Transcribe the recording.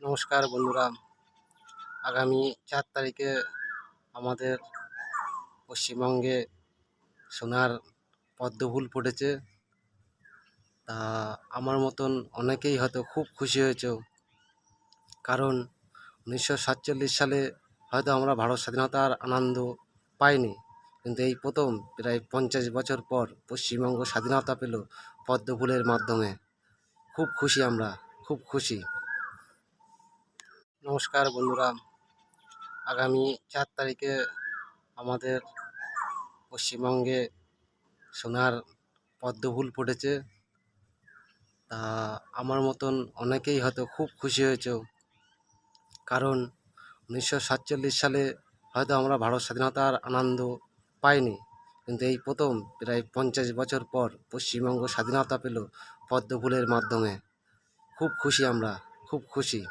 নমস্কার বন্ধুরা, আগামী 4 তারিখে আমাদের পশ্চিমবঙ্গে সোনার পদ্মফুল ফুটেছে। তা আমার মতন অনেকেই হয়তো খুব খুশি হয়েছে, কারণ 1947 সালে হয়তো আমরা ভারত স্বাধীনতার আনন্দ পাইনি, কিন্তু এই প্রথম প্রায় 50 বছর পর পশ্চিমবঙ্গ স্বাধীনতা পেল পদ্মফুলের মাধ্যমে। খুব খুশি আমরা, খুব খুশি। নমস্কার বন্ধুরা, আগামী 4 তারিখে আমাদের পশ্চিমবঙ্গে সোনার পদ্মফুল ফুটেছে। তা আমার মতন অনেকেই হয়তো খুব খুশি হয়েছে, কারণ 1947 সালে হয়তো আমরা ভারত স্বাধীনতার আনন্দ পাইনি, কিন্তু এই প্রথম প্রায় 50 বছর পর পশ্চিমবঙ্গ স্বাধীনতা পেল পদ্মফুলের মাধ্যমে। খুব খুশি আমরা, খুব খুশি।